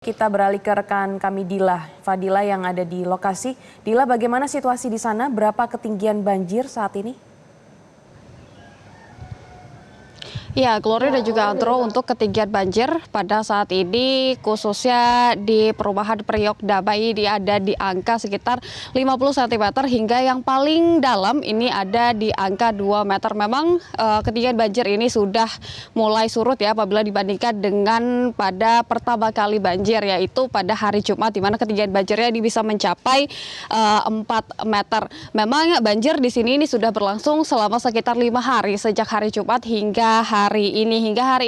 Kita beralih ke rekan kami Fadila yang ada di lokasi. Dila, bagaimana situasi di sana? Berapa ketinggian banjir saat ini? Ya, Glory dan juga Andro, untuk ketinggian banjir pada saat ini khususnya di perumahan Priok Damai ini ada di angka sekitar 50 cm hingga yang paling dalam ini ada di angka 2 meter. Memang ketinggian banjir ini sudah mulai surut ya apabila dibandingkan dengan pada pertama kali banjir, yaitu pada hari Jumat, di mana ketinggian banjirnya ini bisa mencapai 4 meter. Memang banjir di sini ini sudah berlangsung selama sekitar 5 hari sejak hari Jumat hingga hari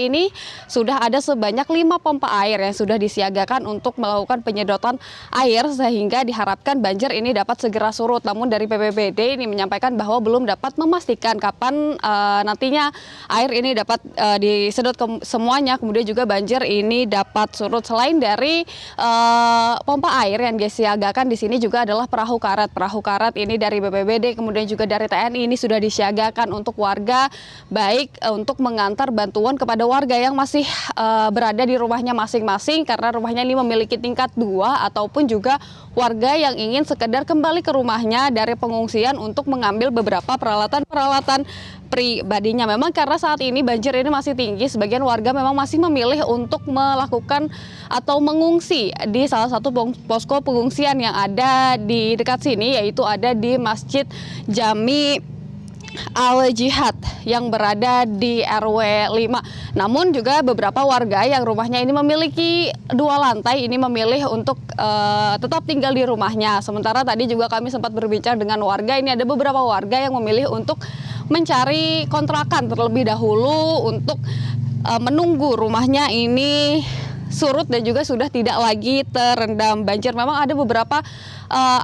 ini sudah ada sebanyak 5 pompa air yang sudah disiagakan untuk melakukan penyedotan air sehingga diharapkan banjir ini dapat segera surut. Namun dari BPBD ini menyampaikan bahwa belum dapat memastikan kapan nantinya air ini dapat disedot semuanya, kemudian juga banjir ini dapat surut. Selain dari pompa air yang disiagakan di sini juga adalah perahu karet. Perahu karet ini dari BPBD kemudian juga dari TNI ini sudah disiagakan untuk warga, baik untuk mengantar bantuan kepada warga yang masih berada di rumahnya masing-masing karena rumahnya ini memiliki tingkat 2, ataupun juga warga yang ingin sekedar kembali ke rumahnya dari pengungsian untuk mengambil beberapa peralatan pribadinya. Memang karena saat ini banjir ini masih tinggi, sebagian warga memang masih memilih untuk melakukan atau mengungsi di salah satu posko pengungsian yang ada di dekat sini, yaitu ada di Masjid Jami Al-Jihad yang berada di RW 5. Namun juga beberapa warga yang rumahnya ini memiliki 2 lantai ini memilih untuk tetap tinggal di rumahnya. Sementara tadi juga kami sempat berbincang dengan warga, ini ada beberapa warga yang memilih untuk mencari kontrakan terlebih dahulu untuk menunggu rumahnya ini surut dan juga sudah tidak lagi terendam banjir. Memang ada beberapa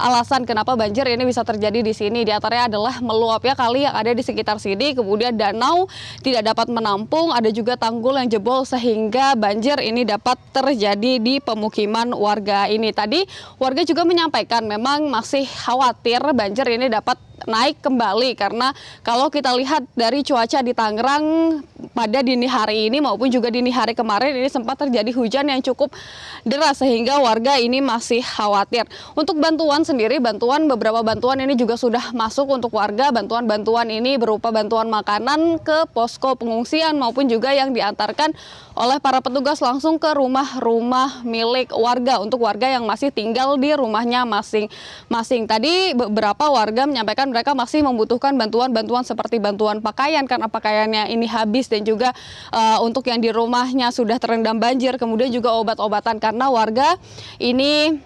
alasan kenapa banjir ini bisa terjadi di sini. Di antaranya adalah meluapnya kali yang ada di sekitar sini, kemudian danau tidak dapat menampung, ada juga tanggul yang jebol sehingga banjir ini dapat terjadi di pemukiman warga ini. Tadi warga juga menyampaikan memang masih khawatir banjir ini dapat naik kembali karena kalau kita lihat dari cuaca di Tangerang pada dini hari ini maupun juga dini hari kemarin ini sempat terjadi hujan yang cukup deras sehingga warga ini masih khawatir. Untuk bantuan sendiri, beberapa bantuan ini juga sudah masuk untuk warga. Bantuan-bantuan ini berupa bantuan makanan ke posko pengungsian maupun juga yang diantarkan oleh para petugas langsung ke rumah-rumah milik warga untuk warga yang masih tinggal di rumahnya masing-masing. Tadi beberapa warga menyampaikan mereka masih membutuhkan bantuan-bantuan seperti bantuan pakaian karena pakaiannya ini habis, dan juga untuk yang di rumahnya sudah terendam banjir, kemudian juga obat-obatan karena warga ini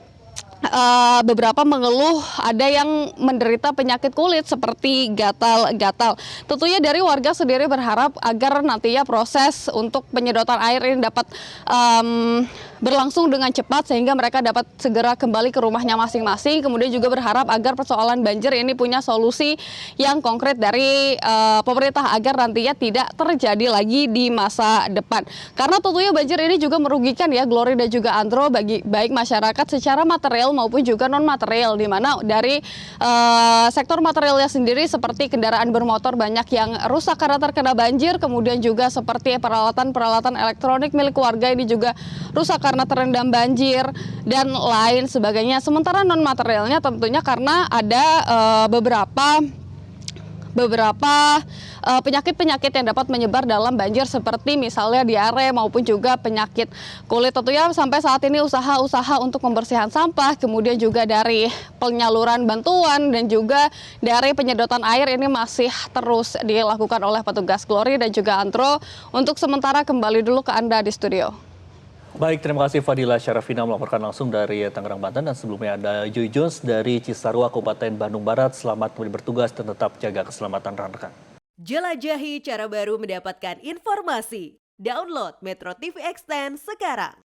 beberapa mengeluh ada yang menderita penyakit kulit seperti gatal-gatal. Tentunya dari warga sendiri berharap agar nantinya proses untuk penyedotan air ini dapat berlangsung dengan cepat sehingga mereka dapat segera kembali ke rumahnya masing-masing. Kemudian juga berharap agar persoalan banjir ini punya solusi yang konkret dari pemerintah agar nantinya tidak terjadi lagi di masa depan. Karena tentunya banjir ini juga merugikan ya Glory dan juga Andro bagi baik masyarakat secara material maupun juga non material, di mana dari sektor materialnya sendiri seperti kendaraan bermotor banyak yang rusak karena terkena banjir, kemudian juga seperti peralatan elektronik milik warga ini juga rusak karena terendam banjir dan lain sebagainya. Sementara non materialnya tentunya karena ada beberapa penyakit-penyakit yang dapat menyebar dalam banjir seperti misalnya diare maupun juga penyakit kulit. Tentunya sampai saat ini usaha-usaha untuk pembersihan sampah, kemudian juga dari penyaluran bantuan dan juga dari penyedotan air ini masih terus dilakukan oleh petugas Glory dan juga Antro. Untuk sementara kembali dulu ke Anda di studio. Baik, terima kasih Fadila Syarafina melaporkan langsung dari Tangerang, Banten. Dan sebelumnya ada Joy Jones dari Cisarua, Kabupaten Bandung Barat. Selamat kembali bertugas dan tetap jaga keselamatan rekan-rekan. Jelajahi cara baru mendapatkan informasi. Download Metro TV Extend sekarang.